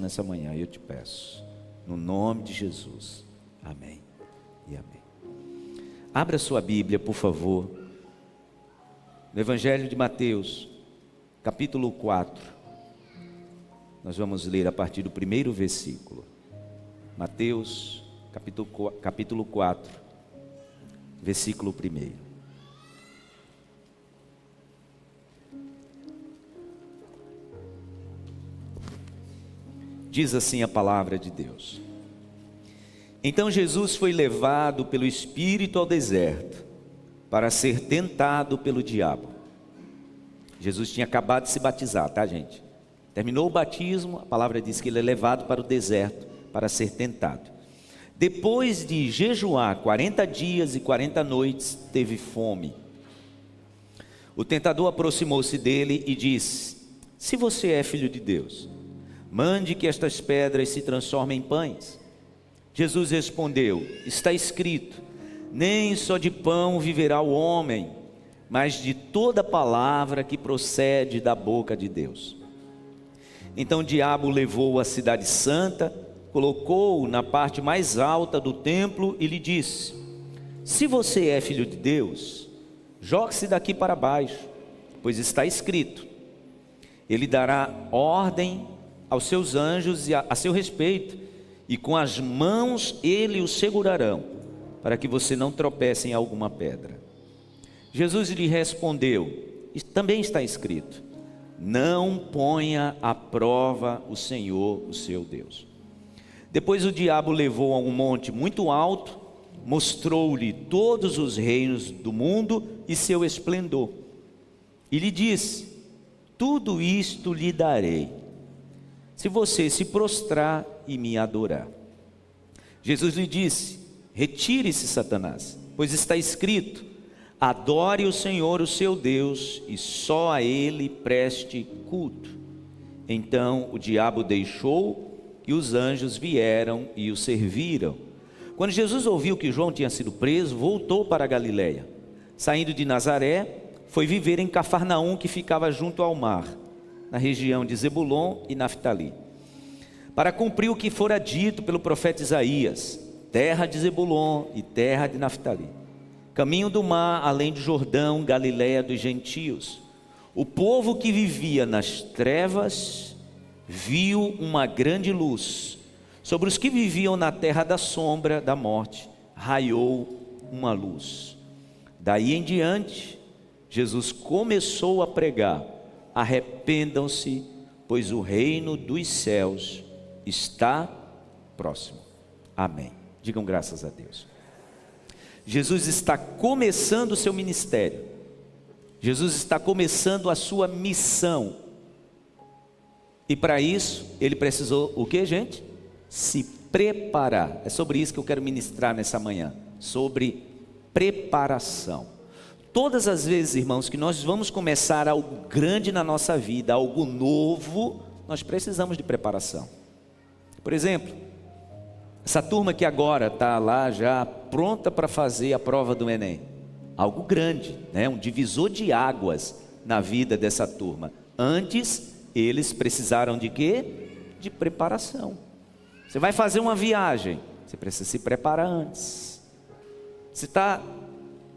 nessa manhã, eu te peço, no nome de Jesus, amém e amém. Abra sua Bíblia, por favor, no Evangelho de Mateus, capítulo 4, nós vamos ler a partir do primeiro versículo. Mateus, capítulo 4, versículo 1. Diz assim a palavra de Deus: Então Jesus foi levado pelo Espírito ao deserto, para ser tentado pelo diabo. Jesus tinha acabado de se batizar, tá, gente? Terminou o batismo, a palavra diz que ele é levado para o deserto, para ser tentado. Depois de jejuar 40 dias e 40 noites, teve fome. O tentador aproximou-se dele e disse: Se você é filho de Deus, mande que estas pedras se transformem em pães. Jesus respondeu: Está escrito, nem só de pão viverá o homem, mas de toda palavra que procede da boca de Deus. Então o diabo levou-o à cidade santa, colocou-o na parte mais alta do templo e lhe disse: Se você é filho de Deus, jogue-se daqui para baixo, pois está escrito, ele dará ordem aos seus anjos a seu respeito, e com as mãos ele o segurarão, para que você não tropece em alguma pedra. Jesus lhe respondeu: Também está escrito, não ponha à prova o Senhor, o seu Deus. Depois o diabo levou a um monte muito alto, mostrou-lhe todos os reinos do mundo e seu esplendor, e lhe disse: Tudo isto lhe darei, se você se prostrar e me adorar. Jesus lhe disse: Retire-se, Satanás, pois está escrito, adore o Senhor, o seu Deus, e só a Ele preste culto. Então o diabo deixou, e os anjos vieram e o serviram. Quando Jesus ouviu que João tinha sido preso, voltou para a Galileia. Saindo de Nazaré, foi viver em Cafarnaum, que ficava junto ao mar, na região de Zebulon e Naftali, para cumprir o que fora dito pelo profeta Isaías: terra de Zebulon e terra de Naftali, caminho do mar, além do Jordão, Galileia dos gentios. O povo que vivia nas trevas viu uma grande luz. Sobre os que viviam na terra da sombra da morte, raiou uma luz. Daí em diante, Jesus começou a pregar: arrependam-se, pois o reino dos céus está próximo. Amém. Digam graças a Deus. Jesus está começando o seu ministério. Jesus está começando a sua missão. E para isso, ele precisou o que, gente? Se preparar. É sobre isso que eu quero ministrar nessa manhã. Sobre preparação. Todas as vezes, irmãos, que nós vamos começar algo grande na nossa vida, algo novo, nós precisamos de preparação. Por exemplo, essa turma que agora está lá já pronta para fazer a prova do Enem. Algo grande, né? Um divisor de águas na vida dessa turma. Antes, eles precisaram de quê? De preparação. Você vai fazer uma viagem, você precisa se preparar antes. Você está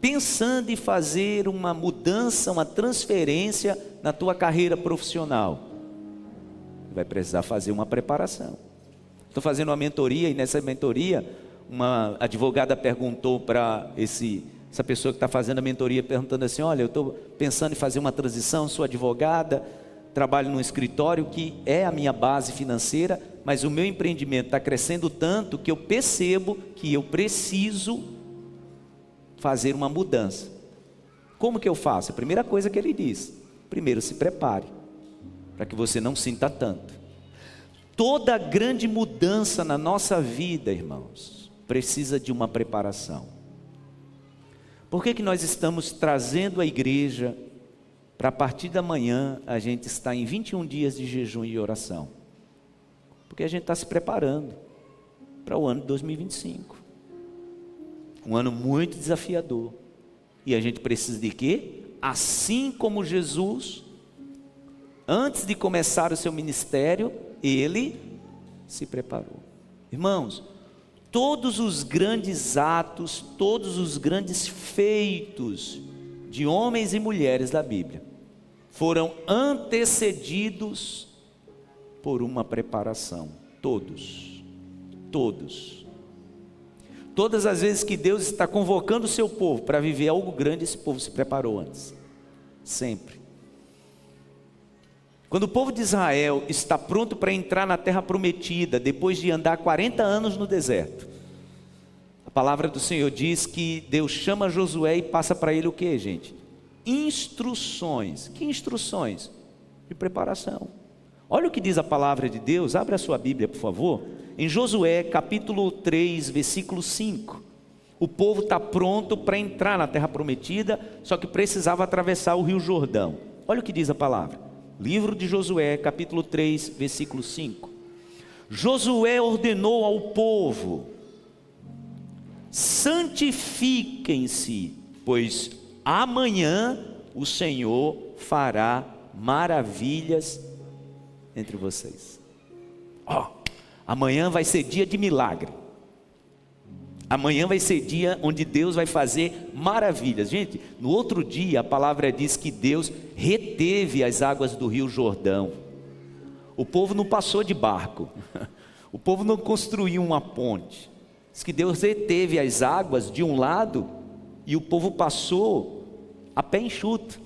pensando em fazer uma mudança, uma transferência na tua carreira profissional, vai precisar fazer uma preparação. Estou fazendo uma mentoria, e nessa mentoria uma advogada perguntou para essa pessoa que está fazendo a mentoria, perguntando assim: olha, eu estou pensando em fazer uma transição, sou advogada, trabalho num escritório que é a minha base financeira, mas o meu empreendimento está crescendo tanto que eu percebo que eu preciso fazer uma mudança. Como que eu faço? A primeira coisa que ele diz: primeiro se prepare, para que você não sinta tanto. Toda grande mudança na nossa vida, irmãos, precisa de uma preparação. Por que nós estamos trazendo a igreja para a partir da manhã a gente estar em 21 dias de jejum e oração? Porque a gente está se preparando para o ano de 2025. Um ano muito desafiador. E a gente precisa de quê? Assim como Jesus, antes de começar o seu ministério, ele se preparou. Irmãos, todos os grandes atos, todos os grandes feitos de homens e mulheres da Bíblia foram antecedidos por uma preparação. Todos. Todas as vezes que Deus está convocando o seu povo para viver algo grande, esse povo se preparou antes. Sempre. Quando o povo de Israel está pronto para entrar na terra prometida, depois de andar 40 anos no deserto, a palavra do Senhor diz que Deus chama Josué e passa para ele o que, gente? Instruções. Que instruções? De preparação. Olha o que diz a palavra de Deus, abre a sua Bíblia, por favor. Em Josué, capítulo 3, versículo 5. O povo está pronto para entrar na terra prometida, só que precisava atravessar o rio Jordão. Olha o que diz a palavra. Livro de Josué, capítulo 3, versículo 5. Josué ordenou ao povo: santifiquem-se, pois amanhã o Senhor fará maravilhas entre vocês. Amanhã vai ser dia de milagre. Amanhã vai ser dia onde Deus vai fazer maravilhas. Gente, no outro dia a palavra diz que Deus reteve as águas do rio Jordão. O povo não passou de barco. O povo não construiu uma ponte. Diz que Deus reteve as águas de um lado e o povo passou a pé enxuto.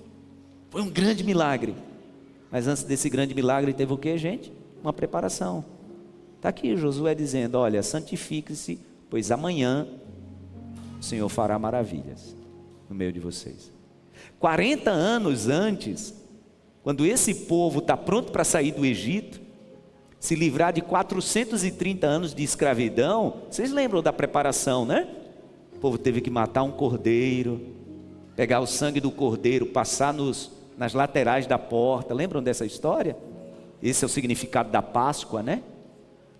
Foi um grande milagre. Mas antes desse grande milagre teve o que, gente? Uma preparação. Está aqui Josué dizendo: olha, santifique-se, pois amanhã o Senhor fará maravilhas no meio de vocês. 40 anos antes, quando esse povo está pronto para sair do Egito, se livrar de 430 anos de escravidão, vocês lembram da preparação, né? O povo teve que matar um cordeiro, pegar o sangue do cordeiro, passar nas laterais da porta. Lembram dessa história? Esse é o significado da Páscoa, né?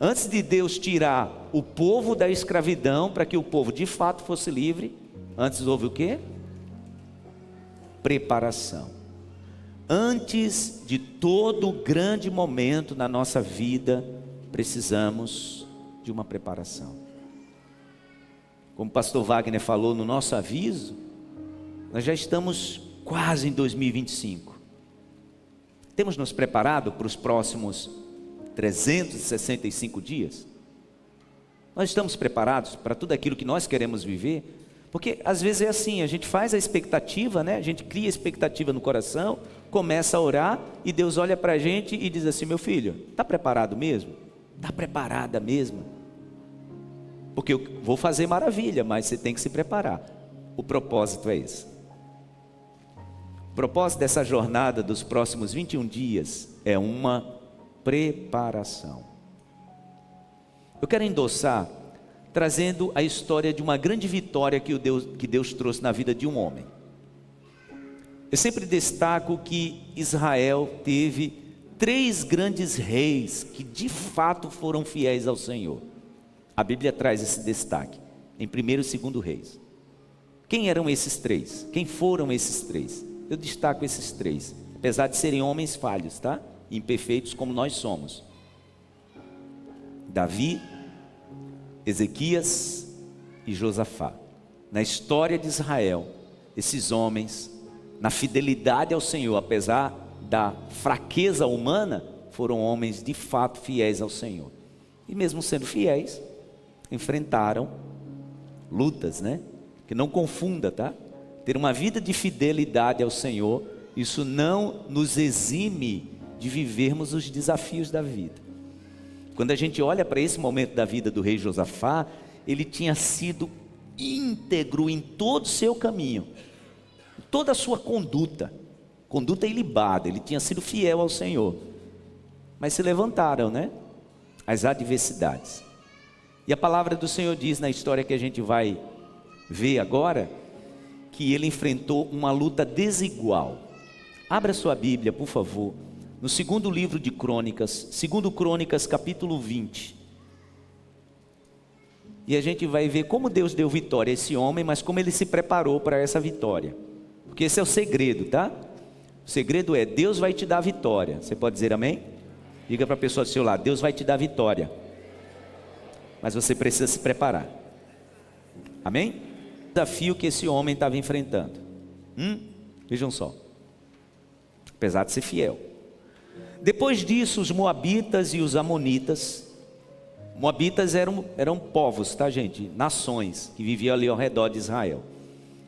Antes de Deus tirar o povo da escravidão, para que o povo de fato fosse livre, antes houve o quê? Preparação. Antes de todo grande momento na nossa vida, precisamos de uma preparação. Como o pastor Wagner falou no nosso aviso, nós já estamos quase em 2025. Temos nos preparado para os próximos 365 dias? Nós estamos preparados para tudo aquilo que nós queremos viver? Porque às vezes é assim, a gente faz a expectativa, né? A gente cria a expectativa no coração, começa a orar e Deus olha para a gente e diz assim: meu filho, está preparado mesmo? Está preparada mesmo? Porque eu vou fazer maravilha, mas você tem que se preparar. O propósito é esse. O propósito dessa jornada dos próximos 21 dias é uma preparação. Eu quero endossar, trazendo a história de uma grande vitória que Deus trouxe na vida de um homem. Eu sempre destaco que Israel teve 3 grandes reis que de fato foram fiéis ao Senhor. A Bíblia traz esse destaque em 1º e 2º reis. Quem eram esses 3? Quem foram esses 3? Eu destaco esses 3, apesar de serem homens falhos, tá? Imperfeitos como nós somos. Davi, Ezequias e Josafá. Na história de Israel, esses homens, na fidelidade ao Senhor, apesar da fraqueza humana, foram homens de fato fiéis ao Senhor. E mesmo sendo fiéis, enfrentaram lutas, né? Que não confunda, tá? Ter uma vida de fidelidade ao Senhor, isso não nos exime de vivermos os desafios da vida. Quando a gente olha para esse momento da vida do rei Josafá, ele tinha sido íntegro em todo o seu caminho, toda a sua conduta ilibada, ele tinha sido fiel ao Senhor. Mas se levantaram, né? As adversidades. E a palavra do Senhor diz na história que a gente vai ver agora, que ele enfrentou uma luta desigual. Abra sua Bíblia, por favor, no 2º livro de Crônicas, 2º Crônicas, capítulo 20. E a gente vai ver como Deus deu vitória a esse homem, mas como ele se preparou para essa vitória. Porque esse é o segredo, tá? O segredo é: Deus vai te dar vitória. Você pode dizer amém? Diga para a pessoa do seu lado: Deus vai te dar vitória. mas você precisa se preparar. Amém? O desafio que esse homem estava enfrentando. Vejam só. Apesar de ser fiel. Depois disso, os moabitas e os amonitas. Moabitas eram povos, tá, gente? Nações que viviam ali ao redor de Israel.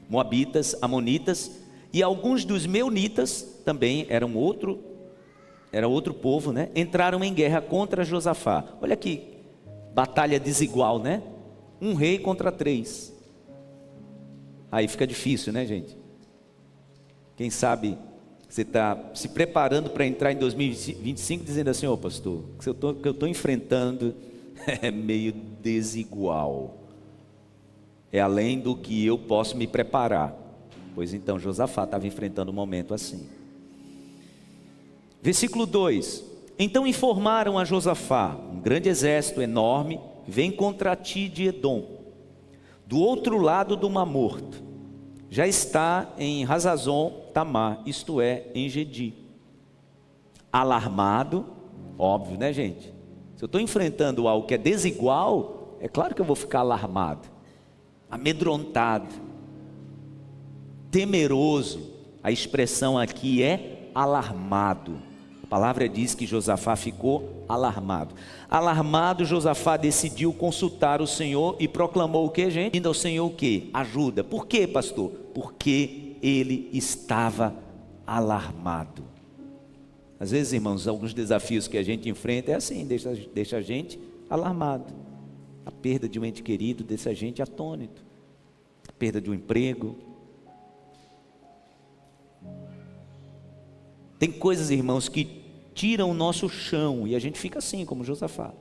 Moabitas, amonitas e alguns dos meunitas também era outro povo, né? Entraram em guerra contra Josafá. Olha aqui, batalha desigual, né? Um rei contra 3. Aí fica difícil, né, gente? Quem sabe você está se preparando para entrar em 2025 dizendo assim: ô pastor, o que eu estou enfrentando é meio desigual, é além do que eu posso me preparar. Pois então, Josafá estava enfrentando um momento assim. Versículo 2: Então informaram a Josafá: um grande exército enorme vem contra ti de Edom, do outro lado do Mar Morto. Já está em Hazazon Tamar, isto é, em Gedi. Alarmado, óbvio, né, gente? Se eu estou enfrentando algo que é desigual, é claro que eu vou ficar alarmado, amedrontado, temeroso. A expressão aqui é alarmado. A palavra diz que Josafá ficou alarmado. Alarmado, Josafá decidiu consultar o Senhor e proclamou o que, gente? Pedindo ao Senhor o que? Ajuda. Por quê, pastor? Porque ele estava alarmado. Às vezes, irmãos, alguns desafios que a gente enfrenta é assim, deixa a gente alarmado. A perda de um ente querido deixa a gente atônito. A perda de um emprego. Tem coisas, irmãos, que tiram o nosso chão e a gente fica assim, como Josafá.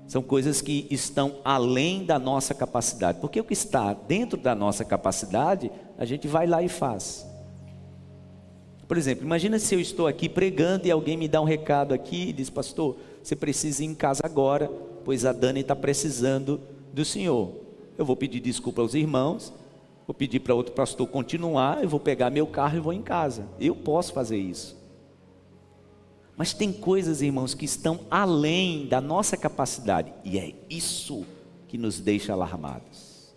São coisas que estão além da nossa capacidade, porque o que está dentro da nossa capacidade, a gente vai lá e faz. Por exemplo, imagina se eu estou aqui pregando e alguém me dá um recado aqui e diz: pastor, você precisa ir em casa agora, pois a Dani está precisando do senhor. Eu vou pedir desculpa aos irmãos, vou pedir para outro pastor continuar, eu vou pegar meu carro e vou em casa. Eu posso fazer isso. Mas tem coisas, irmãos, que estão além da nossa capacidade, e é isso que nos deixa alarmados.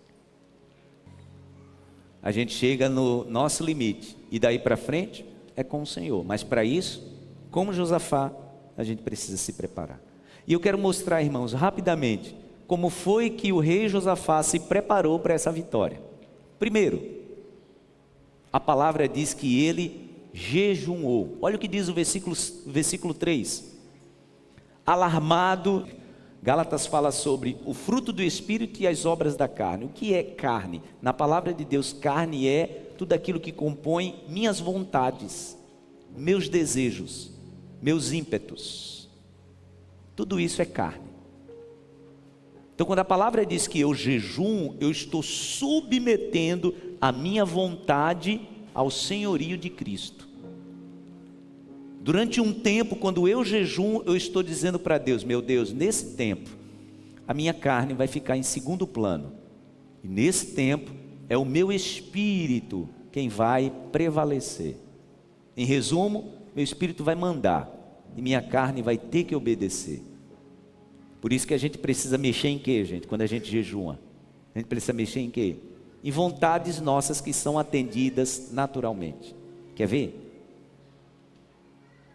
A gente chega no nosso limite, e daí para frente é com o Senhor. Mas para isso, como Josafá, a gente precisa se preparar. E eu quero mostrar, irmãos, rapidamente, como foi que o rei Josafá se preparou para essa vitória. Primeiro, a palavra diz que ele jejuou. Olha o que diz o versículo 3. Alarmado, Gálatas fala sobre o fruto do Espírito e as obras da carne. O que é carne? Na palavra de Deus, carne é tudo aquilo que compõe minhas vontades, meus desejos, meus ímpetos. Tudo isso é carne. Então, quando a palavra diz que eu jejuo, eu estou submetendo a minha vontade ao senhorio de Cristo. Durante um tempo, quando eu jejuo, eu estou dizendo para Deus: meu Deus, nesse tempo, a minha carne vai ficar em segundo plano. E nesse tempo, é o meu espírito quem vai prevalecer. Em resumo, meu espírito vai mandar e minha carne vai ter que obedecer. Por isso que a gente precisa mexer em quê, gente? Quando a gente jejua, a gente precisa mexer em quê? Em vontades nossas que são atendidas naturalmente. Quer ver?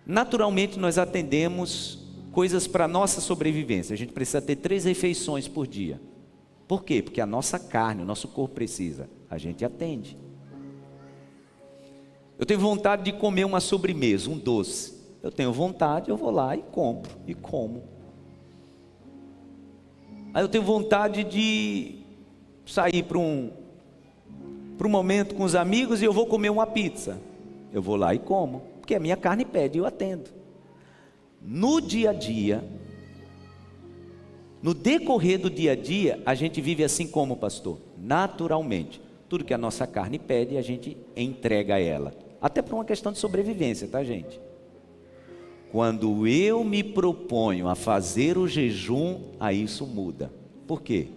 Naturalmente nós atendemos coisas para a nossa sobrevivência. A gente precisa ter 3 refeições por dia. Por quê? Porque a nossa carne, o nosso corpo precisa. A gente atende. Eu tenho vontade de comer uma sobremesa, um doce. Eu tenho vontade, eu vou lá e compro e como. Aí eu tenho vontade de sair para um momento com os amigos e eu vou comer uma pizza. Eu vou lá e como, porque a minha carne pede e eu atendo. No dia a dia, no decorrer do dia a dia, a gente vive assim como, pastor? Naturalmente. Tudo que a nossa carne pede, a gente entrega a ela. Até por uma questão de sobrevivência, tá, gente? Quando eu me proponho a fazer o jejum, aí isso muda. Por quê?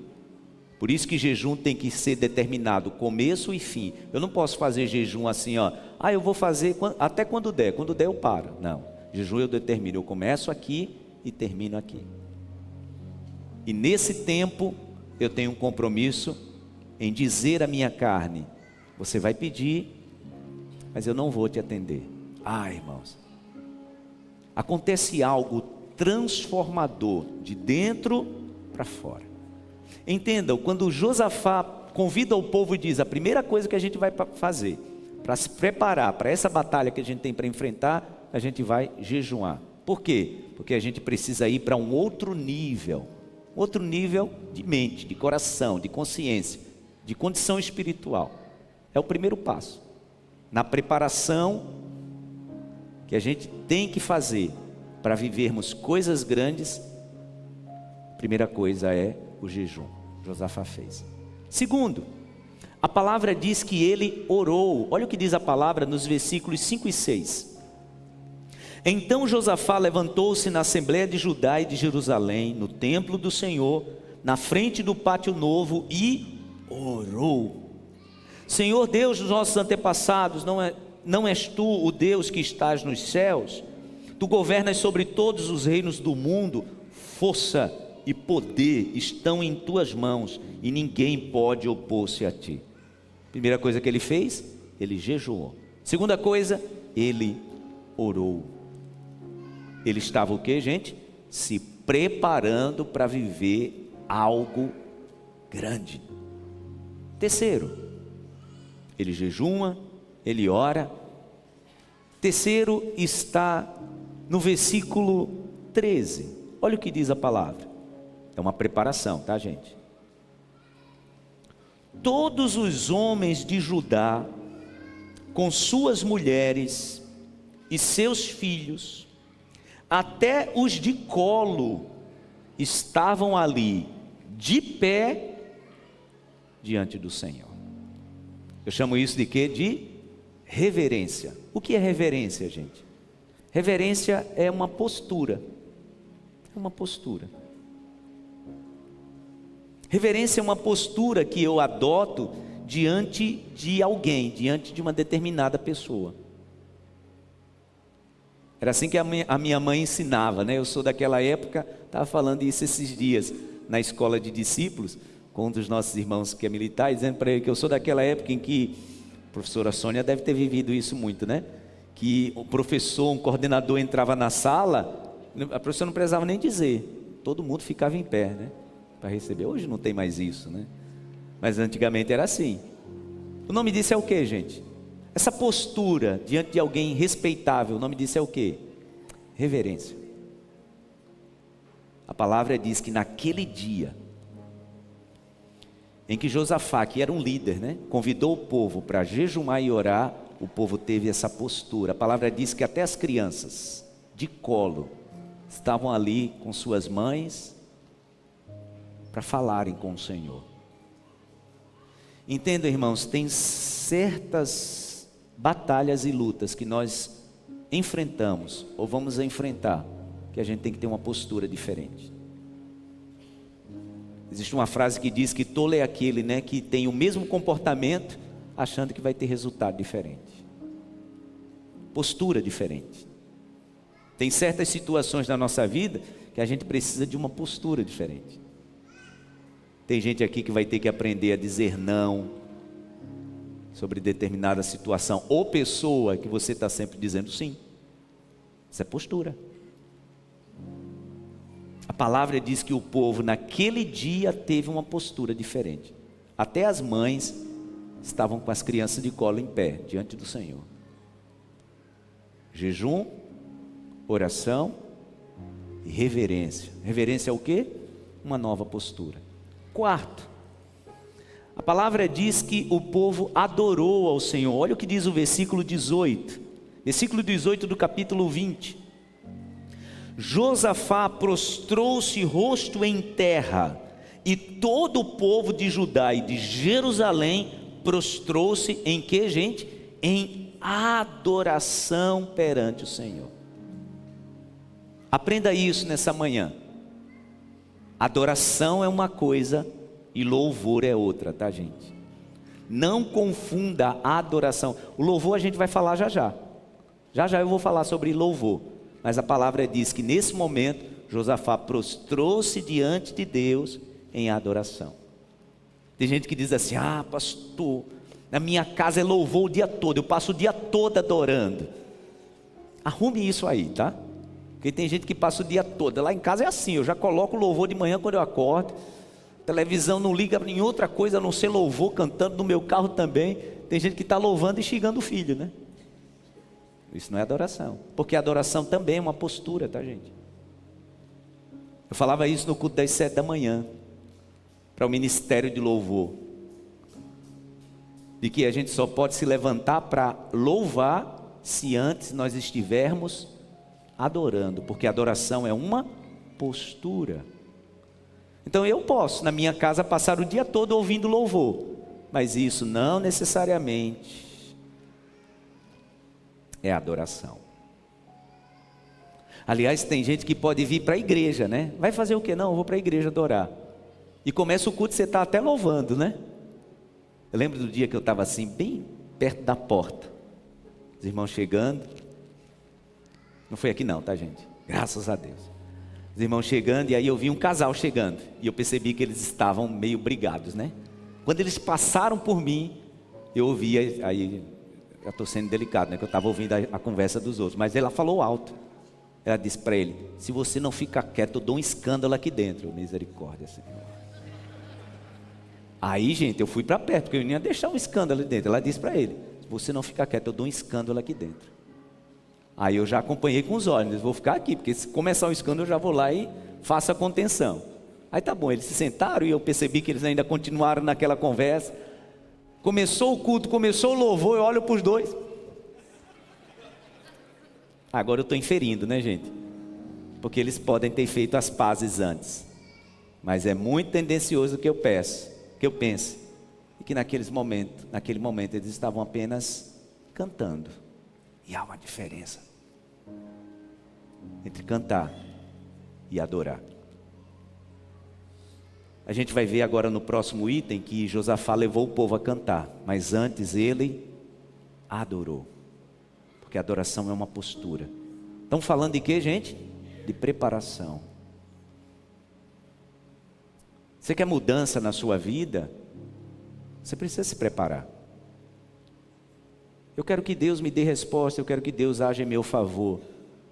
Por isso que jejum tem que ser determinado, começo e fim. Eu não posso fazer jejum assim, ó. Eu vou fazer até quando der eu paro. Não, jejum eu determino, eu começo aqui e termino aqui. E nesse tempo eu tenho um compromisso em dizer à minha carne: você vai pedir, mas eu não vou te atender. Irmãos, acontece algo transformador de dentro para fora. Entendam, quando Josafá convida o povo e diz: a primeira coisa que a gente vai fazer para se preparar para essa batalha que a gente tem para enfrentar, a gente vai jejuar. Por quê? Porque a gente precisa ir para um outro nível de mente, de coração, de consciência, de condição espiritual. É o primeiro passo na preparação que a gente tem que fazer para vivermos coisas grandes. A primeira coisa é o jejum. Josafá fez. Segundo, a palavra diz que ele orou. Olha o que diz a palavra nos versículos 5 e 6. Então Josafá levantou-se na Assembleia de Judá e de Jerusalém, no templo do Senhor, na frente do pátio novo, e orou: Senhor Deus dos nossos antepassados, não és tu o Deus que estás nos céus? Tu governas sobre todos os reinos do mundo. Força e poder estão em tuas mãos, e ninguém pode opor-se a ti. Primeira coisa que ele fez, ele jejuou. Segunda coisa, ele orou. Ele estava o que, gente? Se preparando para viver algo grande. Terceiro, ele jejuma, ele ora. Terceiro está no versículo 13. Olha o que diz a palavra. É uma preparação, tá, gente? Todos os homens de Judá, com suas mulheres e seus filhos, até os de colo, estavam ali, de pé, diante do Senhor. Eu chamo isso de quê? De reverência. O que é reverência, gente? Reverência é uma postura. É uma postura. Reverência é uma postura que eu adoto diante de alguém, diante de uma determinada pessoa. Era assim que a minha mãe ensinava, né? Eu sou daquela época, estava falando isso esses dias na escola de discípulos, com um dos nossos irmãos que é militar, dizendo para ele que eu sou daquela época em que, a professora Sônia deve ter vivido isso muito, né? Que o professor, um coordenador entrava na sala, a professora não precisava nem dizer, todo mundo ficava em pé, né? Para receber. Hoje não tem mais isso, né? Mas antigamente era assim. O nome disso é o que, gente? Essa postura diante de alguém respeitável, o nome disso é o que? Reverência. A palavra diz que naquele dia em que Josafá, que era um líder, né, convidou o povo para jejumar e orar, o povo teve essa postura. A palavra diz que até as crianças de colo estavam ali com suas mães para falarem com o Senhor. Entendam, irmãos, tem certas batalhas e lutas que nós enfrentamos ou vamos enfrentar, que a gente tem que ter uma postura diferente. Existe uma frase que diz que tolo é aquele, né, que tem o mesmo comportamento, achando que vai ter resultado diferente. Postura diferente. Tem certas situações na nossa vida que a gente precisa de uma postura diferente. Tem gente aqui que vai ter que aprender a dizer não sobre determinada situação ou pessoa que você está sempre dizendo sim. Isso é postura. A palavra diz que o povo naquele dia teve uma postura diferente. Até as mães estavam com as crianças de colo em pé, diante do Senhor. Jejum, oração e reverência. Reverência é o quê? Uma nova postura. Quarto, a palavra diz que o povo adorou ao Senhor. Olha o que diz o versículo 18. Versículo 18 do capítulo 20. Josafá prostrou-se rosto em terra, e todo o povo de Judá e de Jerusalém prostrou-se em que, gente? Em adoração perante o Senhor. Aprenda isso nessa manhã. Adoração é uma coisa e louvor é outra, tá, gente? Não confunda a adoração. O louvor a gente vai falar já já. Já já eu vou falar sobre louvor. Mas a palavra diz que nesse momento Josafá prostrou-se diante de Deus em adoração. Tem gente que diz assim: ah, pastor, na minha casa é louvor o dia todo, eu passo o dia todo adorando. Arrume isso aí, tá? Porque tem gente que passa o dia todo. Lá em casa é assim, eu já coloco o louvor de manhã quando eu acordo. Televisão não liga em outra coisa a não ser louvor, cantando no meu carro também. Tem gente que está louvando e xingando o filho, né? Isso não é adoração, porque a adoração também é uma postura, tá, gente? Eu falava isso no culto das 7 da manhã, para o ministério de louvor, de que a gente só pode se levantar para louvar se antes nós estivermos adorando, porque a adoração é uma postura. Então eu posso na minha casa passar o dia todo ouvindo louvor, mas isso não necessariamente é adoração. Aliás, tem gente que pode vir para a igreja, né? Vai fazer o quê? Não, eu vou para a igreja adorar. E começa o culto, você está até louvando, né? Eu lembro do dia que eu estava assim, bem perto da porta, os irmãos chegando. Não foi aqui não, tá, gente? Graças a Deus. Os irmãos chegando, e aí eu vi um casal chegando, e eu percebi que eles estavam meio brigados, né? Quando eles passaram por mim, eu ouvi, aí eu estou sendo delicado, né? Que eu estava ouvindo a conversa dos outros, mas ela falou alto. Ela disse para ele: se você não ficar quieto, eu dou um escândalo aqui dentro. Misericórdia, Senhor. Aí, gente, eu fui para perto, porque eu não ia deixar um escândalo ali dentro. Ela disse para ele: se você não ficar quieto, eu dou um escândalo aqui dentro. Aí eu já acompanhei com os olhos, vou ficar aqui, porque se começar o escândalo, eu já vou lá e faço a contenção. Aí tá bom, eles se sentaram e eu percebi que eles ainda continuaram naquela conversa. Começou o culto, começou o louvor, eu olho para os dois. Agora eu estou inferindo, né, gente? Porque eles podem ter feito as pazes antes. Mas é muito tendencioso que eu pense, e que naquele momento eles estavam apenas cantando. E há uma diferença entre cantar e adorar. A gente vai ver agora no próximo item que Josafá levou o povo a cantar, mas antes ele adorou. Porque a adoração é uma postura. Estamos falando de quê, gente? De preparação. Você quer mudança na sua vida? Você precisa se preparar. Eu quero que Deus me dê resposta, eu quero que Deus haja em meu favor.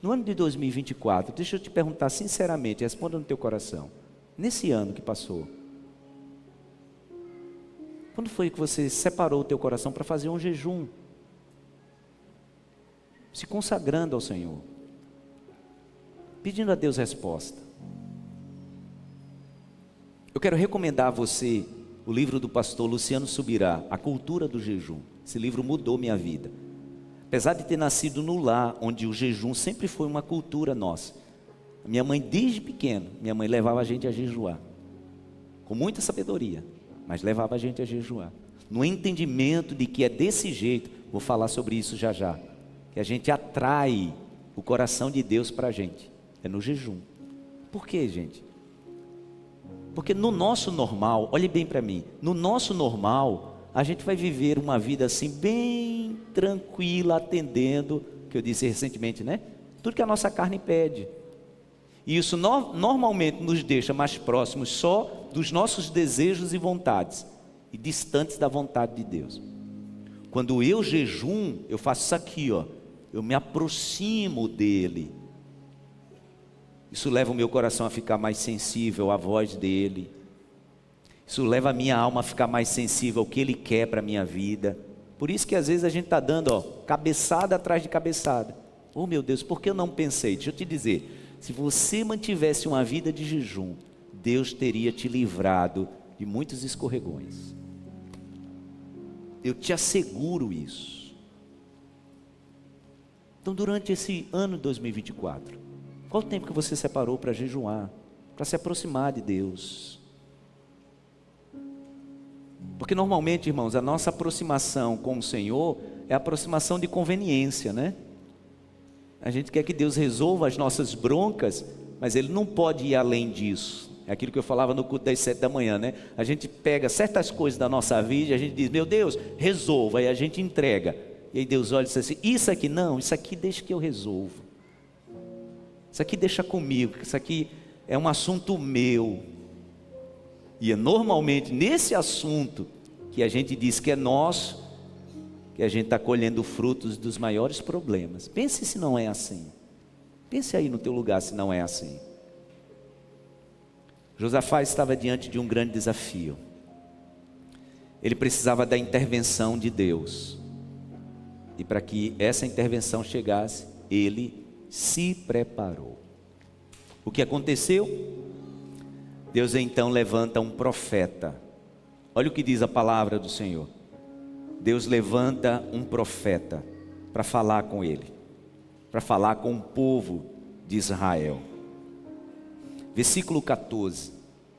No ano de 2024, deixa eu te perguntar sinceramente, responda no teu coração. Nesse ano que passou, quando foi que você separou o teu coração para fazer um jejum? Se consagrando ao Senhor, pedindo a Deus resposta. Eu quero recomendar a você o livro do pastor Luciano Subirá, A Cultura do Jejum. Esse livro mudou minha vida. Apesar de ter nascido no lar, onde o jejum sempre foi uma cultura nossa. Minha mãe, desde pequeno, minha mãe levava a gente a jejuar. Com muita sabedoria, mas levava a gente a jejuar. No entendimento de que é desse jeito, vou falar sobre isso já já, que a gente atrai o coração de Deus para a gente. É no jejum. Por quê, gente? Porque no nosso normal, olhe bem para mim, no nosso normal, a gente vai viver uma vida assim, bem tranquila, atendendo, que eu disse recentemente, né? Tudo que a nossa carne pede. E isso normalmente nos deixa mais próximos só dos nossos desejos e vontades, e distantes da vontade de Deus. Quando eu jejum, eu faço isso aqui, ó. Eu me aproximo dele. Isso leva o meu coração a ficar mais sensível à voz dele. Isso leva a minha alma a ficar mais sensível ao que ele quer para a minha vida. Por isso que às vezes a gente está dando, ó, cabeçada atrás de cabeçada. Oh meu Deus, por que eu não pensei? Deixa eu te dizer, se você mantivesse uma vida de jejum, Deus teria te livrado de muitos escorregões. Eu te asseguro isso. Então durante esse ano de 2024, qual o tempo que você separou para jejuar, para se aproximar de Deus? Porque normalmente, irmãos, a nossa aproximação com o Senhor é a aproximação de conveniência, né? A gente quer que Deus resolva as nossas broncas, mas Ele não pode ir além disso. É aquilo que eu falava no culto das 7 da manhã, né? A gente pega certas coisas da nossa vida e a gente diz, meu Deus, resolva, e a gente entrega. E aí Deus olha e diz assim, isso aqui não, isso aqui deixa que eu resolvo. Isso aqui deixa comigo, isso aqui é um assunto meu. E é normalmente nesse assunto que a gente diz que é nosso, que a gente está colhendo frutos dos maiores problemas. Pense se não é assim. Pense aí no teu lugar se não é assim. Josafá estava diante de um grande desafio. Ele precisava da intervenção de Deus. E para que essa intervenção chegasse, ele se preparou. O que aconteceu? Deus então levanta um profeta. Olha o que diz a palavra do Senhor. Deus levanta um profeta para falar com ele, para falar com o povo de Israel. Versículo 14.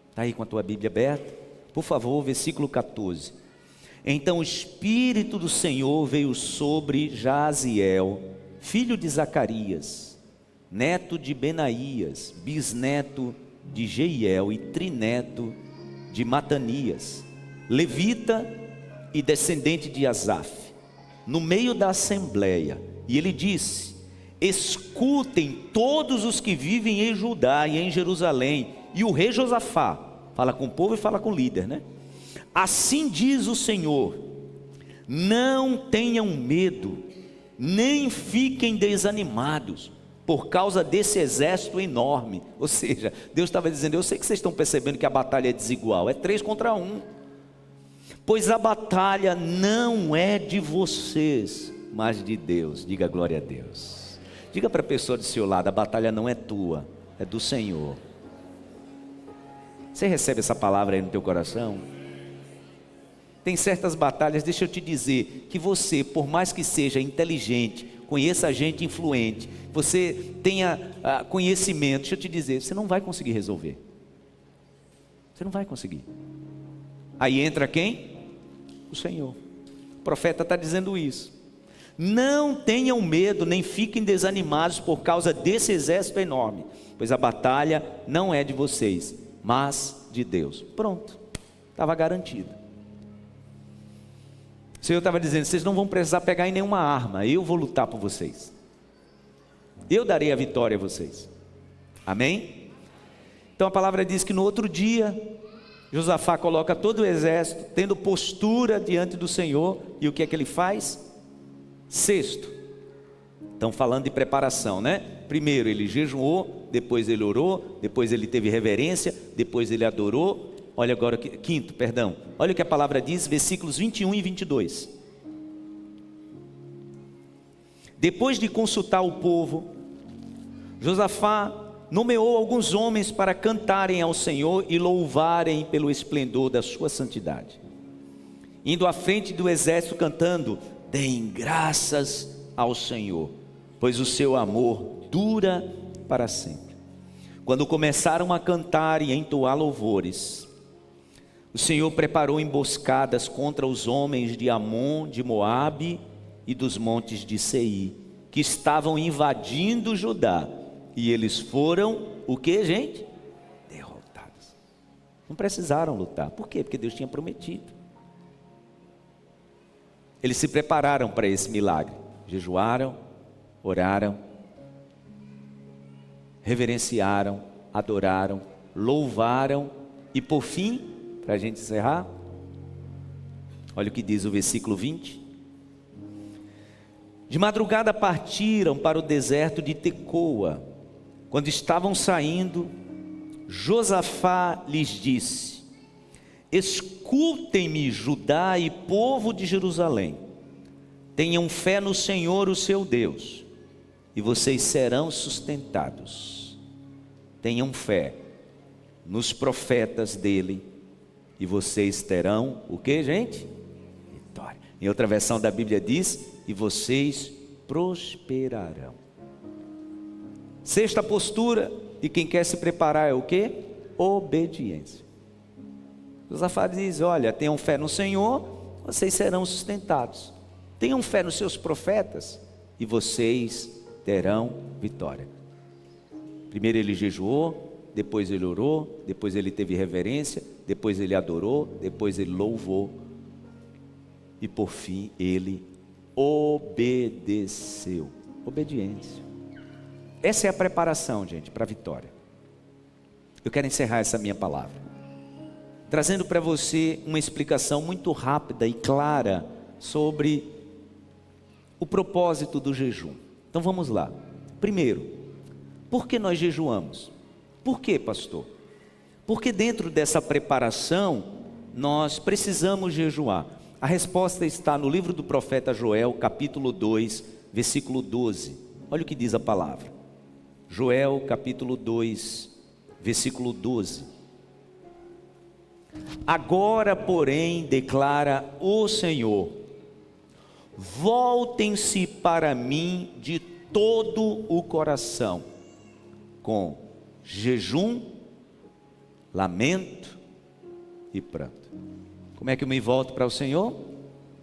Está aí com a tua Bíblia aberta? Por favor, versículo 14. Então o Espírito do Senhor veio sobre Jaziel, filho de Zacarias, neto de Benaías, bisneto de Jeiel e trineto de Matanias, levita e descendente de Asaf, no meio da assembleia. E ele disse: escutem todos os que vivem em Judá e em Jerusalém, e o rei Josafá, fala com o povo e fala com o líder, né? Assim diz o Senhor: não tenham medo, nem fiquem desanimados, por causa desse exército enorme. Ou seja, Deus estava dizendo: eu sei que vocês estão percebendo que a batalha é desigual, é 3 contra 1. Pois a batalha não é de vocês, mas de Deus. Diga glória a Deus. Diga para a pessoa do seu lado: a batalha não é tua, é do Senhor. Você recebe essa palavra aí no teu coração? Tem certas batalhas, deixa eu te dizer, que você, por mais que seja inteligente, conheça gente influente, você tenha conhecimento, deixa eu te dizer, você não vai conseguir resolver. Você não vai conseguir. Aí entra quem? O Senhor. O profeta está dizendo isso. Não tenham medo, nem fiquem desanimados por causa desse exército enorme, pois a batalha não é de vocês, mas de Deus. Pronto, estava garantido. O Senhor estava dizendo: vocês não vão precisar pegar em nenhuma arma, eu vou lutar por vocês, eu darei a vitória a vocês. Amém? Então a palavra diz que no outro dia Josafá coloca todo o exército tendo postura diante do Senhor. E o que é que ele faz? Sexto, estão falando de preparação, né? Primeiro ele jejuou, depois ele orou, depois ele teve reverência, depois ele adorou. Olha agora, quinto, perdão. Olha o que a palavra diz, versículos 21 e 22. Depois de consultar o povo, Josafá nomeou alguns homens para cantarem ao Senhor e louvarem pelo esplendor da sua santidade, indo à frente do exército cantando: deem graças ao Senhor, pois o seu amor dura para sempre. Quando começaram a cantar e a entoar louvores, o Senhor preparou emboscadas contra os homens de Amon, de Moabe e dos montes de Seir, que estavam invadindo Judá. E eles foram, o que, gente? Derrotados. Não precisaram lutar. Por quê? Porque Deus tinha prometido. Eles se prepararam para esse milagre. Jejuaram, oraram, reverenciaram, adoraram, louvaram e por fim, para a gente encerrar, olha o que diz o versículo 20. De madrugada partiram para o deserto de Tecoa. Quando estavam saindo, Josafá lhes disse: escutem-me, Judá e povo de Jerusalém, tenham fé no Senhor, o seu Deus, e vocês serão sustentados. Tenham fé nos profetas dele, e vocês terão o que, gente? Vitória. Em outra versão da Bíblia diz: e vocês prosperarão. Sexta postura de quem quer se preparar é o que? Obediência. Josafá diz: olha, tenham fé no Senhor, vocês serão sustentados. Tenham fé nos seus profetas e vocês terão vitória. Primeiro ele jejuou, depois ele orou, depois ele teve reverência, depois ele adorou, depois ele louvou e por fim ele obedeceu. Obediência. Essa é a preparação, gente, para a vitória. Eu quero encerrar essa minha palavra trazendo para você uma explicação muito rápida e clara sobre o propósito do jejum. Então vamos lá. Primeiro, por que nós jejuamos? Por que, pastor? Porque dentro dessa preparação nós precisamos jejuar. A resposta está no livro do profeta Joel, capítulo 2, versículo 12. Olha o que diz a palavra. Joel, capítulo 2, versículo 12. Agora, porém, declara o Senhor: voltem-se para mim de todo o coração, com jejum, lamento e pranto. Como é que eu me volto para o Senhor?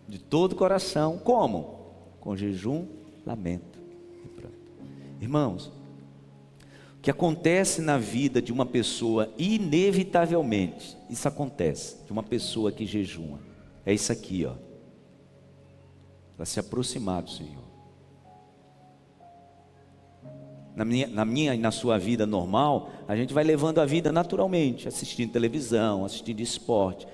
De todo o coração. Como? Com jejum, lamento e pranto. Irmãos, o que acontece na vida de uma pessoa, inevitavelmente, isso acontece, de uma pessoa que jejuma, é isso aqui, ó. Para se aproximar do Senhor. Na minha e na sua vida normal, a gente vai levando a vida naturalmente, assistindo televisão, assistindo esporte,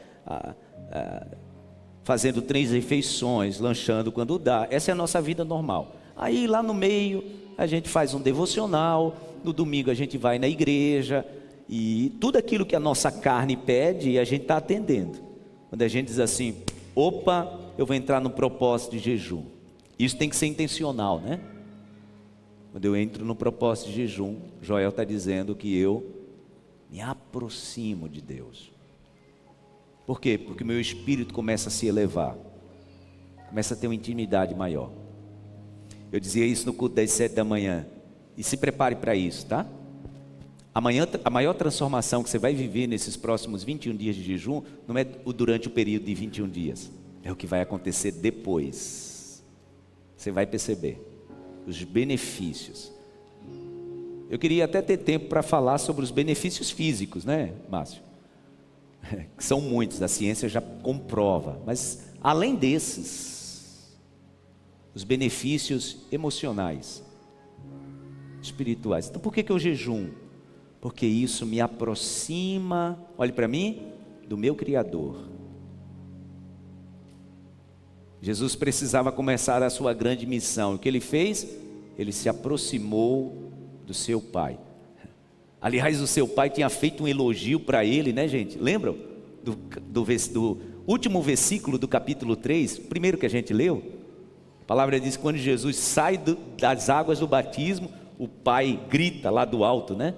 fazendo 3 refeições, lanchando quando dá. Essa é a nossa vida normal. Aí lá no meio a gente faz um devocional, no domingo a gente vai na igreja, e tudo aquilo que a nossa carne pede a gente está atendendo. Quando a gente diz assim: opa, eu vou entrar no propósito de jejum, isso tem que ser intencional, né? Quando eu entro no propósito de jejum, Joel está dizendo que eu me aproximo de Deus. Por quê? Porque o meu espírito começa a se elevar, começa a ter uma intimidade maior. Eu dizia isso no culto das 7 da manhã, e se prepare para isso, tá? A maior transformação que você vai viver nesses próximos 21 dias de jejum, não é durante o período de 21 dias, é o que vai acontecer depois. Você vai perceber os benefícios. Eu queria até ter tempo para falar sobre os benefícios físicos, né, Márcio? Que são muitos, a ciência já comprova. Mas além desses, os benefícios emocionais, espirituais. Então por que eu jejum? Porque isso me aproxima, olhe para mim, do meu Criador. Jesus precisava começar a sua grande missão. O que ele fez? Ele se aproximou do seu Pai. Aliás, o seu pai tinha feito um elogio para ele, né, gente? Lembram? Do último versículo do capítulo 3, primeiro que a gente leu. A palavra diz que quando Jesus sai das águas do batismo, o pai grita lá do alto, né?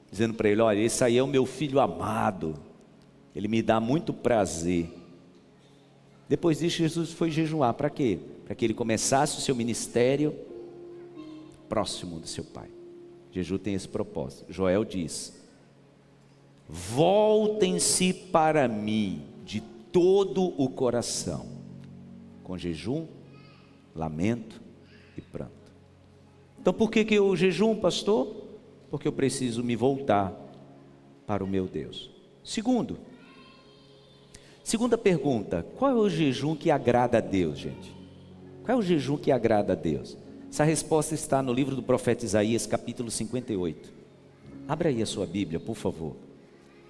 Dizendo para ele: olha, esse aí é o meu filho amado, ele me dá muito prazer. Depois disso, Jesus foi jejuar. Para quê? Para que ele começasse o seu ministério próximo do seu pai. Jejum tem esse propósito. Joel diz: voltem-se para mim de todo o coração, com jejum, lamento e pranto. Então por que eu jejum, pastor? Porque eu preciso me voltar para o meu Deus. Segunda pergunta: qual é o jejum que agrada a Deus, gente? Qual é o jejum que agrada a Deus? Essa resposta está no livro do profeta Isaías, capítulo 58. Abra aí a sua Bíblia, por favor.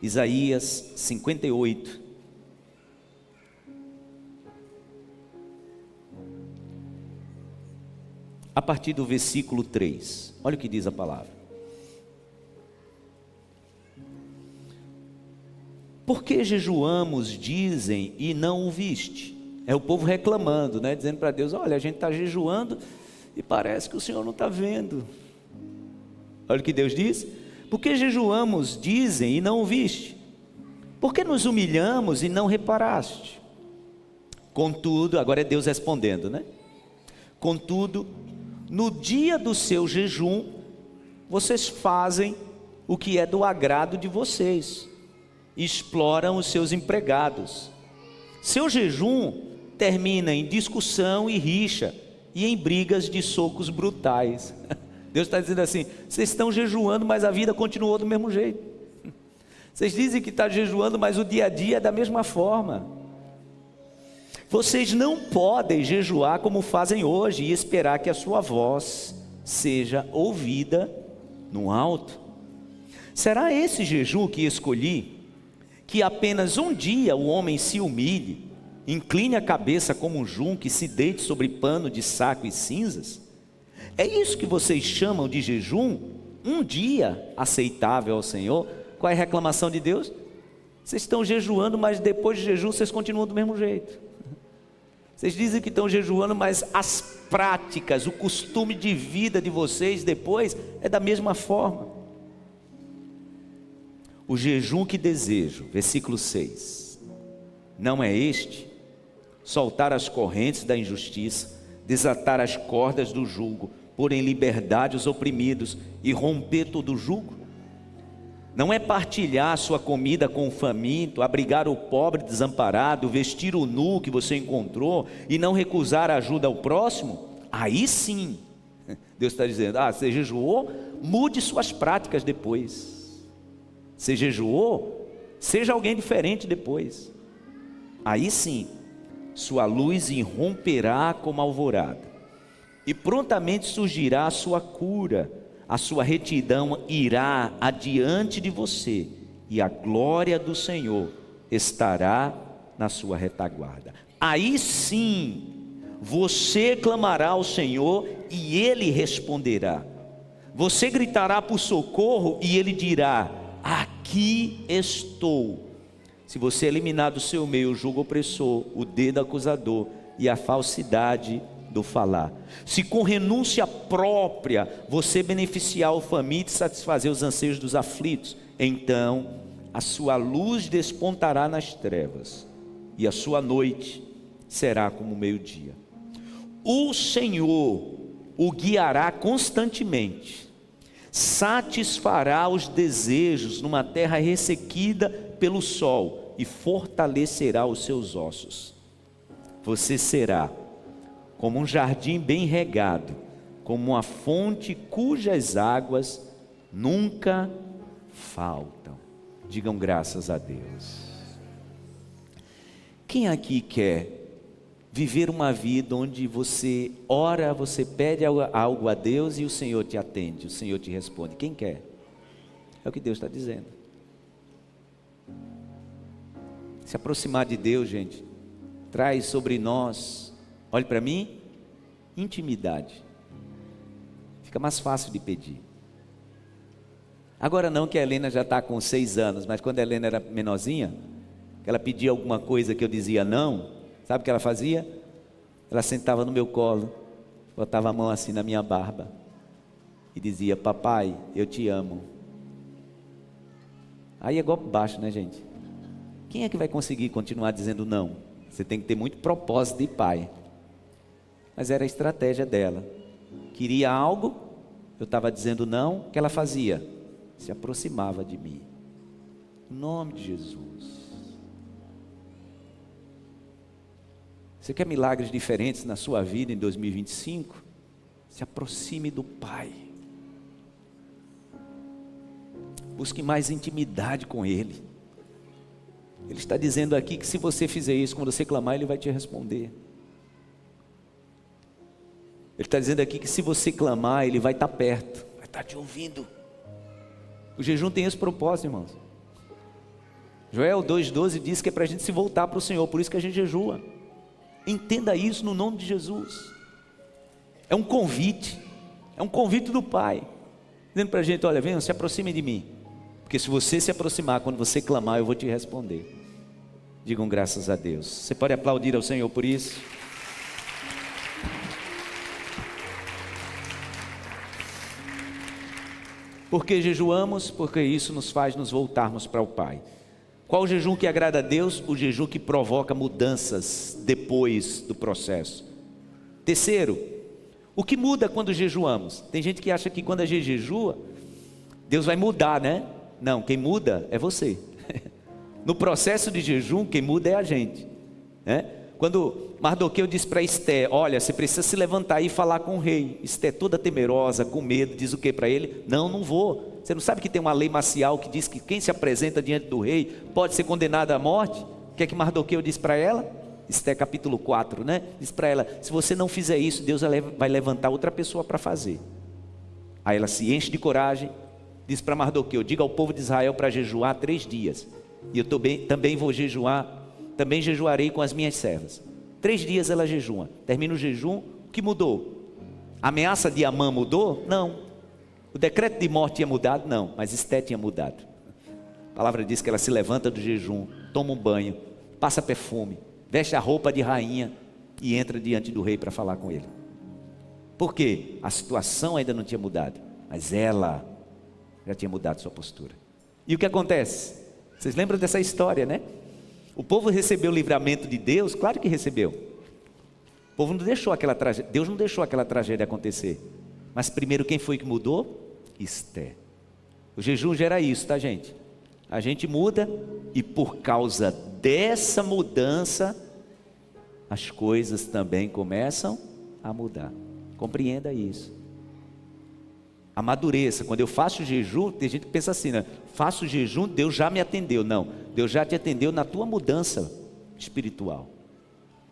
Isaías 58. A partir do versículo 3. Olha o que diz a palavra. Por que jejuamos, dizem, e não o viste? É o povo reclamando, né? Dizendo para Deus: olha, a gente está jejuando e parece que o Senhor não está vendo. Olha o que Deus diz: por que jejuamos, dizem, e não o viste? Por que nos humilhamos e não reparaste? Contudo, agora é Deus respondendo, né? Contudo, no dia do seu jejum, vocês fazem o que é do agrado de vocês, exploram os seus empregados. Seu jejum termina em discussão e rixa, e em brigas de socos brutais. Deus está dizendo assim: vocês estão jejuando, mas a vida continuou do mesmo jeito. Vocês dizem que está jejuando, mas o dia a dia é da mesma forma. Vocês não podem jejuar como fazem hoje e esperar que a sua voz seja ouvida no alto. Será esse jejum que escolhi, que apenas um dia o homem se humilhe, incline a cabeça como um junco e se deite sobre pano de saco e cinzas? É isso que vocês chamam de jejum? Um dia aceitável ao Senhor? Qual é a reclamação de Deus? Vocês estão jejuando, mas depois de jejum vocês continuam do mesmo jeito. Vocês dizem que estão jejuando, mas as práticas, o costume de vida de vocês depois é da mesma forma. O jejum que desejo, versículo 6, não é este: soltar as correntes da injustiça, desatar as cordas do jugo, pôr em liberdade os oprimidos e romper todo o jugo? Não é partilhar sua comida com o faminto, abrigar o pobre desamparado, vestir o nu que você encontrou e não recusar a ajuda ao próximo? Aí sim, Deus está dizendo: você jejuou, mude suas práticas depois. Você jejuou, seja alguém diferente depois. Aí sim, sua luz irromperá como alvorada, e prontamente surgirá a sua cura. A sua retidão irá adiante de você, e a glória do Senhor estará na sua retaguarda. Aí sim, você clamará ao Senhor e Ele responderá. Você gritará por socorro e Ele dirá: aqui estou. Se você eliminar do seu meio o jugo opressor, o dedo acusador e a falsidade do falar, se com renúncia própria você beneficiar o faminto e satisfazer os anseios dos aflitos, então a sua luz despontará nas trevas e a sua noite será como o meio-dia. O Senhor o guiará constantemente, satisfará os desejos numa terra ressequida pelo sol e fortalecerá os seus ossos. Você será como um jardim bem regado, como uma fonte cujas águas nunca faltam. Digam graças a Deus. Quem aqui quer viver uma vida onde você ora, você pede algo a Deus e o Senhor te atende, o Senhor te responde? Quem quer? É o que Deus está dizendo. Se aproximar de Deus, gente, traz sobre nós, olhe para mim, intimidade. Fica mais fácil de pedir. Agora não que a Helena já está com 6 anos, mas quando a Helena era menorzinha, que ela pedia alguma coisa que eu dizia não, sabe o que ela fazia? Ela sentava no meu colo, botava a mão assim na minha barba e dizia: papai, eu te amo. Aí é golpe baixo, né, gente? Quem é que vai conseguir continuar dizendo não? Você tem que ter muito propósito de pai. Mas era a estratégia dela. Queria algo, eu estava dizendo não, o que ela fazia? Se aproximava de mim. Em nome de Jesus. Você quer milagres diferentes na sua vida em 2025? Se aproxime do Pai. Busque mais intimidade com Ele. Ele está dizendo aqui que se você fizer isso, quando você clamar, Ele vai te responder. Ele está dizendo aqui que se você clamar, Ele vai estar perto, vai estar te ouvindo. O jejum tem esse propósito, irmãos. Joel 2,12 diz que é para a gente se voltar para o Senhor, por isso que a gente jejua. Entenda isso no nome de Jesus. É um convite do Pai, dizendo para a gente: olha, venham, se aproxime de mim, porque se você se aproximar, quando você clamar, eu vou te responder. Digam graças a Deus. Você pode aplaudir ao Senhor por isso? Por que jejuamos? Porque isso nos faz nos voltarmos para o Pai. Qual o jejum que agrada a Deus? O jejum que provoca mudanças depois do processo. Terceiro, o que muda quando jejuamos? Tem gente que acha que quando a gente jejua, Deus vai mudar, né? Não, quem muda é você. No processo de jejum, quem muda é a gente, né? Quando Mardoqueu disse para Esté: olha, você precisa se levantar e falar com o rei. Esté toda temerosa, com medo, diz o que para ele? Não vou. Você não sabe que tem uma lei marcial que diz que quem se apresenta diante do rei pode ser condenado à morte? O que é que Mardoqueu disse para ela? Esté capítulo 4, né? Diz para ela: se você não fizer isso, Deus vai levantar outra pessoa para fazer. Aí ela se enche de coragem, diz para Mardoqueu: diga ao povo de Israel para jejuar 3 dias. E eu também vou jejuar, também jejuarei com as minhas servas. 3 dias ela jejua, termina o jejum. O que mudou? A ameaça de Amã mudou? Não. O decreto de morte tinha mudado? Não, mas Esté tinha mudado. A palavra diz que ela se levanta do jejum, toma um banho, passa perfume, veste a roupa de rainha e entra diante do rei para falar com ele. Por quê? A situação ainda não tinha mudado, mas ela já tinha mudado sua postura. E o que acontece? Vocês lembram dessa história, né? O povo recebeu o livramento de Deus? Claro que recebeu. O povo não deixou aquela tragédia, Deus não deixou aquela tragédia acontecer. Mas primeiro quem foi que mudou? Esté. O jejum gera isso, tá, gente? A gente muda e por causa dessa mudança as coisas também começam a mudar. Compreenda isso. Amadureça. Quando eu faço jejum, tem gente que pensa assim, né? Faço jejum, Deus já me atendeu. Não, Deus já te atendeu na tua mudança espiritual.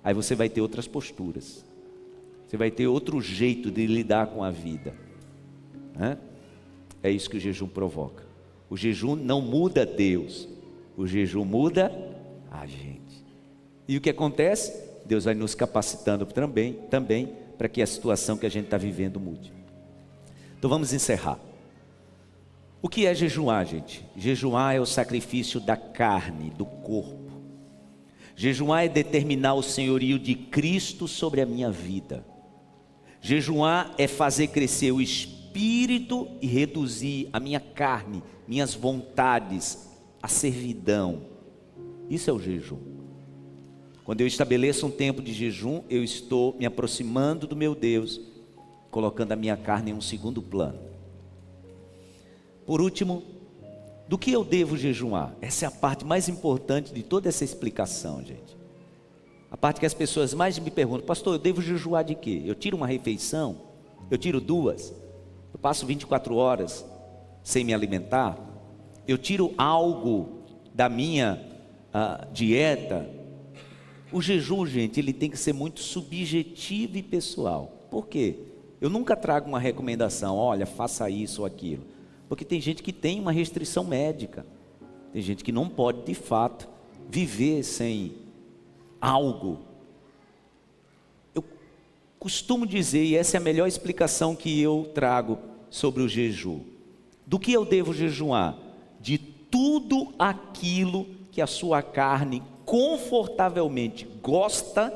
Aí você vai ter outras posturas. Você vai ter outro jeito de lidar com a vida. É isso que o jejum provoca. O jejum não muda Deus, o jejum muda a gente. E o que acontece? Deus vai nos capacitando também para que a situação que a gente está vivendo mude. Então vamos encerrar. O que é jejuar, gente? Jejuar é o sacrifício da carne, do corpo. Jejuar é determinar o senhorio de Cristo sobre a minha vida. Jejuar é fazer crescer o espírito e reduzir a minha carne, minhas vontades, a servidão. Isso é o jejum. Quando eu estabeleço um tempo de jejum, eu estou me aproximando do meu Deus, colocando a minha carne em um segundo plano. Por último, do que eu devo jejuar? Essa é a parte mais importante de toda essa explicação, gente. A parte que as pessoas mais me perguntam: pastor, eu devo jejuar de quê? Eu tiro uma refeição? Eu tiro 2? Eu passo 24 horas sem me alimentar? Eu tiro algo da minha dieta? O jejum, gente, ele tem que ser muito subjetivo e pessoal. Por quê? Eu nunca trago uma recomendação: olha, faça isso ou aquilo. Porque tem gente que tem uma restrição médica. Tem gente que não pode, de fato, viver sem algo. Eu costumo dizer, e essa é a melhor explicação que eu trago sobre o jejum: do que eu devo jejuar? De tudo aquilo que a sua carne confortavelmente gosta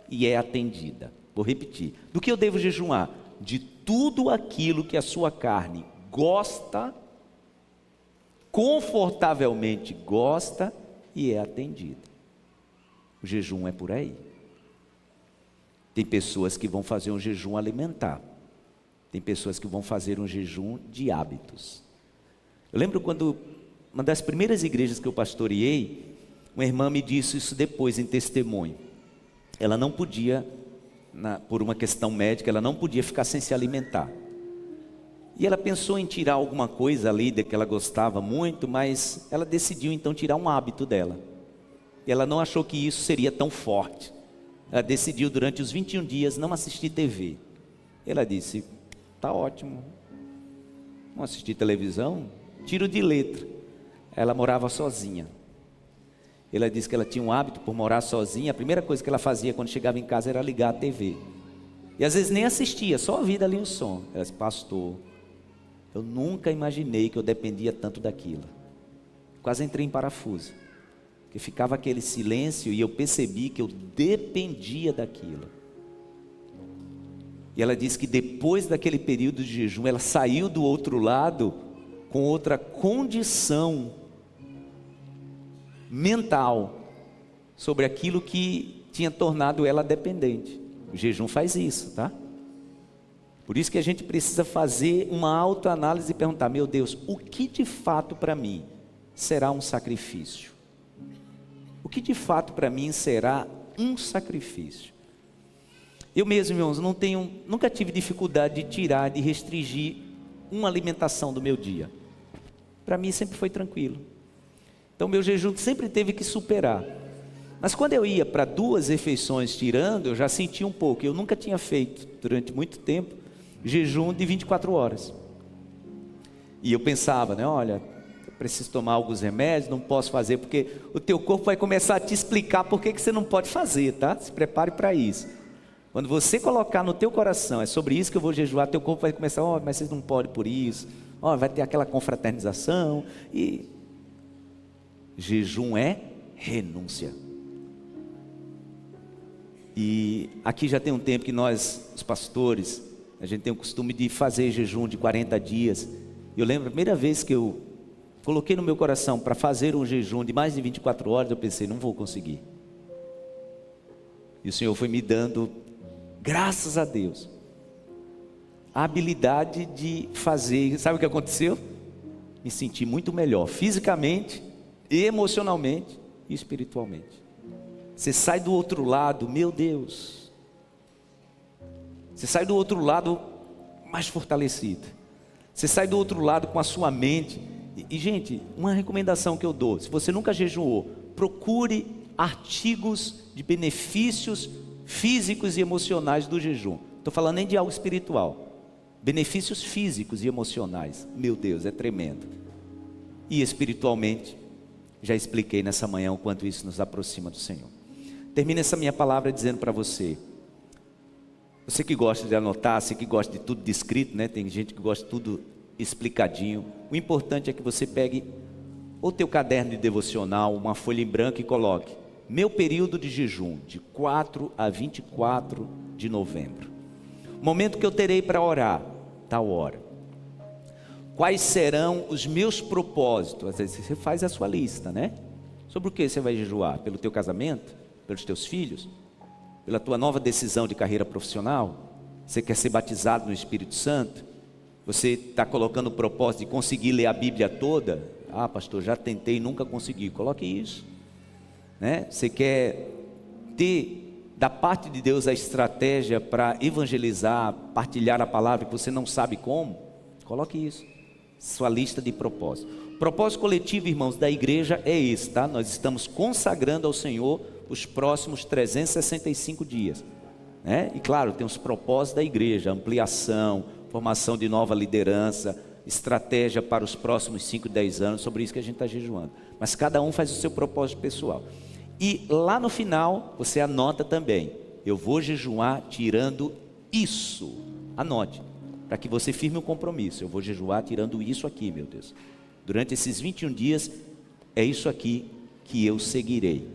e é atendida. Vou repetir: do que eu devo jejuar? De tudo aquilo que a sua carne gosta, confortavelmente gosta e é atendida. O jejum é por aí. Tem pessoas que vão fazer um jejum alimentar. Tem pessoas que vão fazer um jejum de hábitos. Eu lembro quando, uma das primeiras igrejas que eu pastoreei, uma irmã me disse isso depois em testemunho. Ela não podia, por uma questão médica, ela não podia ficar sem se alimentar. E ela pensou em tirar alguma coisa ali que ela gostava muito, mas ela decidiu então tirar um hábito dela. E ela não achou que isso seria tão forte. Ela decidiu durante os 21 dias não assistir TV. Ela disse: tá ótimo, não assistir televisão, tiro de letra. Ela morava sozinha. Ela disse que ela tinha um hábito por morar sozinha. A primeira coisa que ela fazia quando chegava em casa era ligar a TV. E às vezes nem assistia, só ouvia ali o som. Ela disse: pastor, eu nunca imaginei que eu dependia tanto daquilo. Quase entrei em parafuso. Porque ficava aquele silêncio e eu percebi que eu dependia daquilo. E ela disse que depois daquele período de jejum, ela saiu do outro lado com outra condição mental sobre aquilo que tinha tornado ela dependente. O jejum faz isso, tá? Por isso que a gente precisa fazer uma autoanálise e perguntar: meu Deus, o que de fato para mim será um sacrifício? O que de fato para mim será um sacrifício? Eu mesmo, irmãos, nunca tive dificuldade de tirar, de restringir uma alimentação do meu dia. Para mim sempre foi tranquilo. Então meu jejum sempre teve que superar. Mas quando eu ia para 2 refeições tirando, eu já sentia um pouco. Eu nunca tinha feito durante muito tempo jejum de 24 horas. E eu pensava, né, olha, eu preciso tomar alguns remédios, não posso fazer, porque o teu corpo vai começar a te explicar por que você não pode fazer, tá? Se prepare para isso. Quando você colocar no teu coração, é sobre isso que eu vou jejuar, teu corpo vai começar, mas vocês não podem por isso, vai ter aquela confraternização, e jejum é renúncia. E aqui já tem um tempo que nós, os pastores, a gente tem o costume de fazer jejum de 40 dias. Eu lembro a primeira vez que eu coloquei no meu coração para fazer um jejum de mais de 24 horas, eu pensei, não vou conseguir. E o Senhor foi me dando, graças a Deus, a habilidade de fazer. Sabe o que aconteceu? Me senti muito melhor, fisicamente, emocionalmente e espiritualmente. Você sai do outro lado, meu Deus, você sai do outro lado mais fortalecido, você sai do outro lado com a sua mente. E gente, uma recomendação que eu dou, se você nunca jejuou, procure artigos de benefícios físicos e emocionais do jejum. Estou falando nem de algo espiritual, benefícios físicos e emocionais, meu Deus, é tremendo. E espiritualmente, já expliquei nessa manhã o quanto isso nos aproxima do Senhor. Termino essa minha palavra dizendo para você, você que gosta de anotar, você que gosta de tudo descrito, né? Tem gente que gosta de tudo explicadinho. O importante é que você pegue o teu caderno de devocional, uma folha em branco e coloque: meu período de jejum, de 4 a 24 de novembro. Momento que eu terei para orar, tal hora. Quais serão os meus propósitos? Às vezes você faz a sua lista, né? Sobre o que você vai jejuar? Pelo teu casamento? Pelos teus filhos? Pela tua nova decisão de carreira profissional? Você quer ser batizado no Espírito Santo? Você está colocando o propósito de conseguir ler a Bíblia toda? Ah, pastor, já tentei e nunca consegui. Coloque isso, né? Você quer ter da parte de Deus a estratégia para evangelizar, partilhar a palavra que você não sabe como? Coloque isso, sua lista de propósitos. Propósito coletivo, irmãos, da igreja é esse, tá? Nós estamos consagrando ao Senhor os próximos 365 dias, né? E claro, tem os propósitos da igreja: ampliação, formação de nova liderança, estratégia para os próximos 5, 10 anos, sobre isso que a gente está jejuando. Mas cada um faz o seu propósito pessoal. E lá no final, você anota também: eu vou jejuar tirando isso. Anote, para que você firme um compromisso. Eu vou jejuar tirando isso aqui, meu Deus. Durante esses 21 dias, é isso aqui que eu seguirei.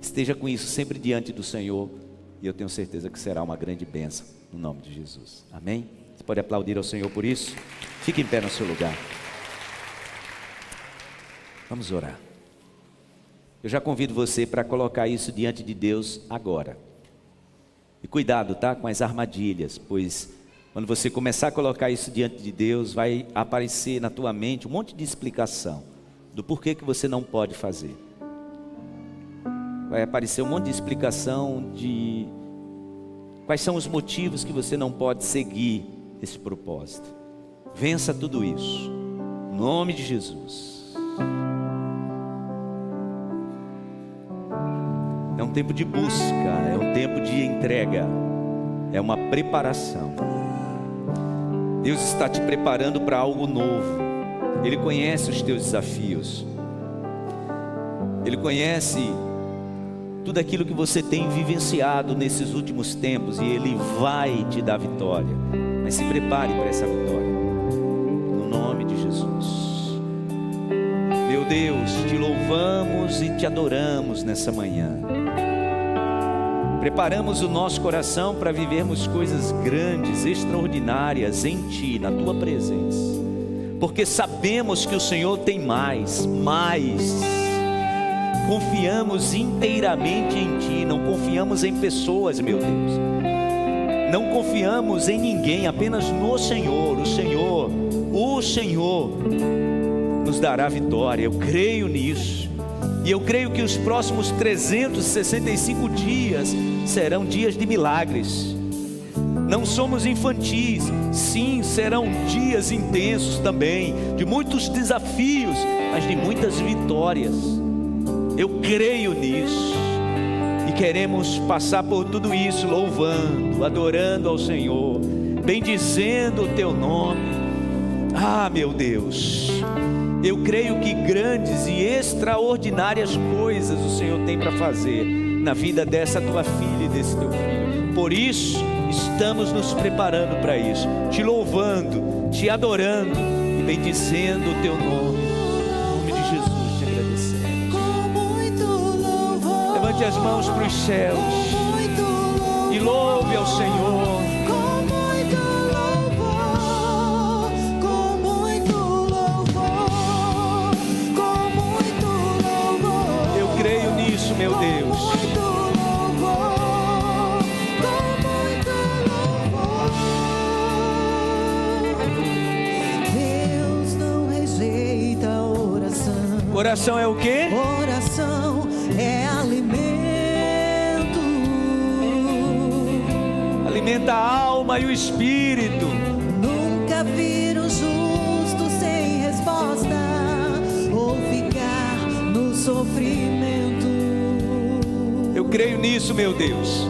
Esteja com isso sempre diante do Senhor, e eu tenho certeza que será uma grande bênção, no nome de Jesus. Amém? Você pode aplaudir ao Senhor por isso? Fique em pé no seu lugar. Vamos orar. Eu já convido você para colocar isso diante de Deus agora. E cuidado, tá? Com as armadilhas, pois quando você começar a colocar isso diante de Deus, vai aparecer na tua mente um monte de explicação do porquê que você não pode fazer. Vai aparecer um monte de explicação de quais são os motivos que você não pode seguir esse propósito. Vença tudo isso, em nome de Jesus. É um tempo de busca, é um tempo de entrega, é uma preparação. Deus está te preparando para algo novo. Ele conhece os teus desafios, Ele conhece tudo aquilo que você tem vivenciado nesses últimos tempos, e Ele vai te dar vitória. Mas se prepare para essa vitória, no nome de Jesus. Meu Deus, te louvamos e te adoramos nessa manhã. Preparamos o nosso coração para vivermos coisas grandes, extraordinárias em Ti, na Tua presença, porque sabemos que o Senhor tem mais. Confiamos inteiramente em Ti, não confiamos em pessoas, meu Deus, não confiamos em ninguém, apenas no Senhor. O Senhor nos dará vitória. Eu creio nisso, e eu creio que os próximos 365 dias serão dias de milagres. Não somos infantis, sim, serão dias intensos também, de muitos desafios, mas de muitas vitórias. Eu creio nisso, e queremos passar por tudo isso louvando, adorando ao Senhor, bendizendo o Teu nome, Ah, meu Deus, eu creio que grandes e extraordinárias coisas o Senhor tem para fazer na vida dessa tua filha e desse teu filho. Por isso, estamos nos preparando para isso, te louvando, te adorando e bendizendo o teu nome. Em nome de Jesus te agradecemos. Levante as mãos para os céus e louve ao Senhor. Eu creio nisso, meu Deus. Oração é o quê? Oração é alimento. Alimenta a alma e o espírito. Nunca vi um justo sem resposta ou ficar no sofrimento. Eu creio nisso, meu Deus.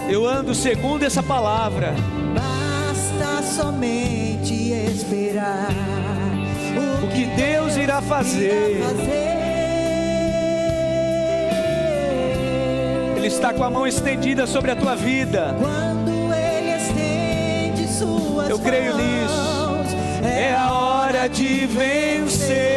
Eu ando segundo essa palavra. Basta somente esperar O que Deus irá fazer. Ele está com a mão estendida sobre a tua vida. Quando Ele estende suas Eu creio mãos, nisso. É a hora de vencer.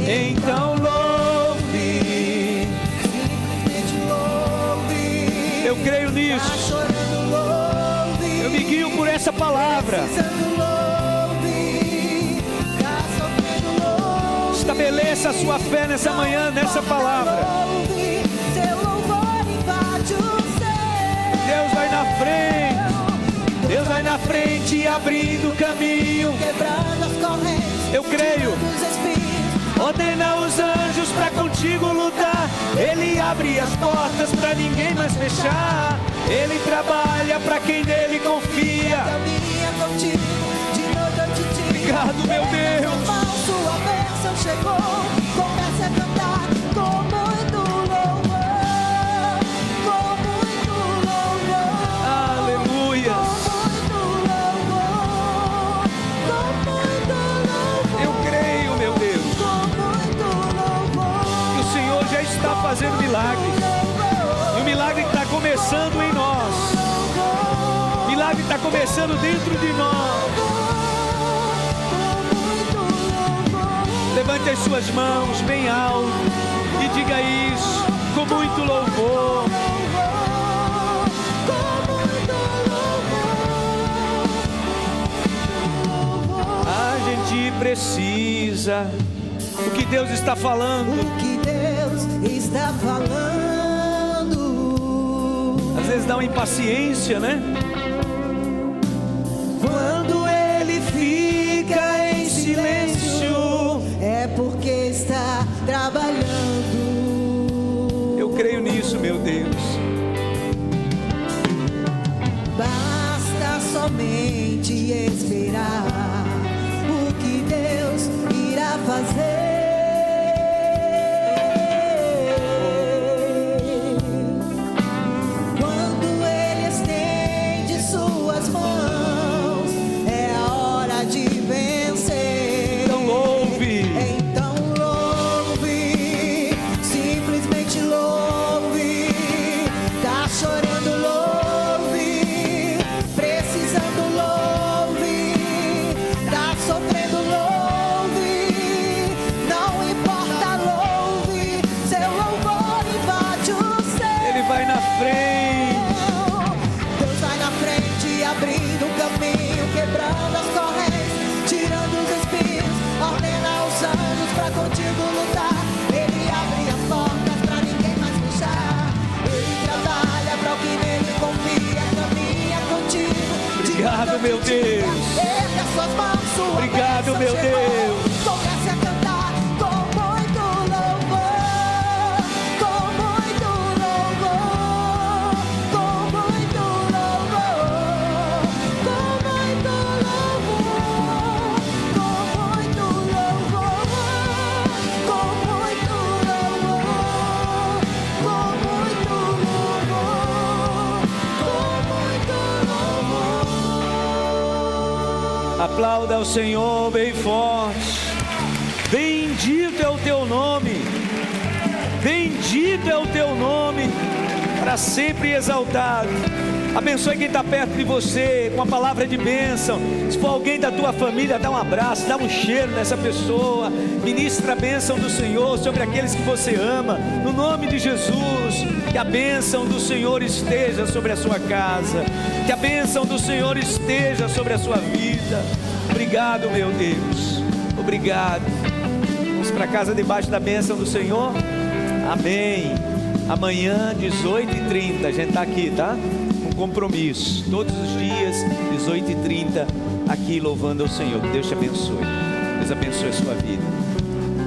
Então louve. simplesmente louve. Eu creio Tá nisso. chorando, louve. Eu me guio por essa palavra. Precisando, louve. Tá sofrendo, louve. Estabeleça a sua fé nessa manhã, nessa palavra. Louve. Seu louvor invade o céu. Deus vai na frente. Deus vai na frente, abrindo caminho. Quebrando as correntes. Eu creio. Dos espinhos. Ordena os anjos pra contigo lutar. Ele abre as portas pra ninguém mais fechar. Ele trabalha pra quem nele confia. Caminha contigo, de noite eu te digo. Obrigado, meu Deus. Sua bênção chegou. Comece a cantar com muito louvor. Com muito louvor. Aleluia. Com muito louvor. Com muito louvor. Eu creio, meu Deus, Com muito louvor. que o Senhor já está fazendo milagres. E o milagre está começando em nós. O milagre está começando dentro de nós. Levante as suas mãos bem alto e diga isso com muito louvor. A gente precisa. O que Deus está falando? O que Deus está falando? Às vezes dá uma impaciência, né? Quando Ele fica em silêncio, é porque está trabalhando. Eu creio nisso, meu Deus. Basta somente esperar o que Deus irá fazer. Quando Ele estende suas mãos, é a hora de vencer. Então louve. Então louve, simplesmente louve. Tá chorando, louve. Precisando, louve. Tá sofrendo, louve. Não importa, louve. Seu louvor invade o céu. Ele vai na frente. Deus vai na frente, abrindo o caminho, quebrando as correntes, tirando os espinhos, ordena os anjos pra contigo lutar. Ele abre as portas pra ninguém mais fechar. Ele trabalha pra o que nele confia, caminha contigo. Obrigado, meu Deus. Erga suas mãos, sua Obrigado, bênção meu chegou. Deus. Comece a cantar com muito louvor, com muito louvor, com muito louvor, com muito louvor, com muito louvor, com muito louvor, com muito louvor, com muito louvor. A Aplauda ao Senhor bem forte. Bendito é o teu nome. Bendito é o teu nome, para sempre exaltado. Abençoe quem está perto de você com a palavra de bênção. Se for alguém da tua família, dá um abraço, dá um cheiro nessa pessoa. Ministra a bênção do Senhor sobre aqueles que você ama, no nome de Jesus. Que a bênção do Senhor esteja sobre a sua casa, que a bênção do Senhor esteja sobre a sua vida. Obrigado, meu Deus, obrigado. Vamos para casa debaixo da bênção do Senhor. Amém. Amanhã 18h30 a gente está aqui, tá? Um compromisso, todos os dias 18h30 aqui louvando ao Senhor. Deus te abençoe, Deus abençoe a sua vida.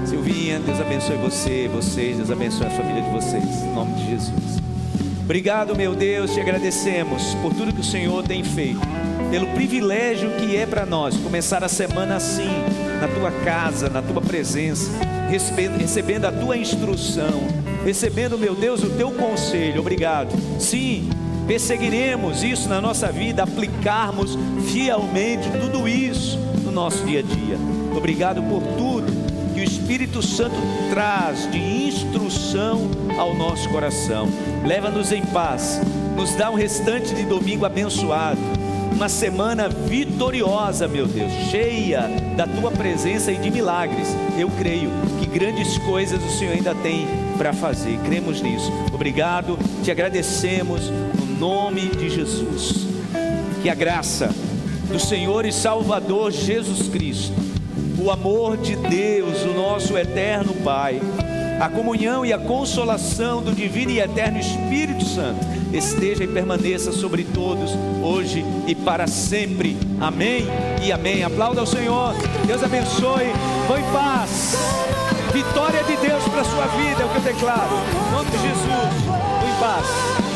Silvinha, Deus abençoe você, vocês, Deus abençoe a família de vocês, em nome de Jesus. Obrigado, meu Deus, te agradecemos por tudo que o Senhor tem feito, pelo privilégio que é para nós começar a semana assim, na tua casa, na tua presença, recebendo a tua instrução, recebendo, meu Deus, o teu conselho. Obrigado. Sim, perseguiremos isso na nossa vida, aplicarmos fielmente tudo isso no nosso dia a dia. Obrigado por tudo que o Espírito Santo traz de instrução ao nosso coração. Leva-nos em paz, nos dá um restante de domingo abençoado, uma semana vitoriosa, meu Deus, cheia da tua presença e de milagres. Eu creio que grandes coisas o Senhor ainda tem para fazer, cremos nisso. Obrigado, te agradecemos no nome de Jesus. Que a graça do Senhor e Salvador Jesus Cristo, o amor de Deus, o nosso eterno Pai, a comunhão e a consolação do divino e eterno Espírito Santo esteja e permaneça sobre todos, hoje e para sempre. Amém e amém. Aplauda ao Senhor. Deus abençoe. Vão em paz. Vitória de Deus para a sua vida é o que eu declaro. Em nome de Jesus. Vão em paz.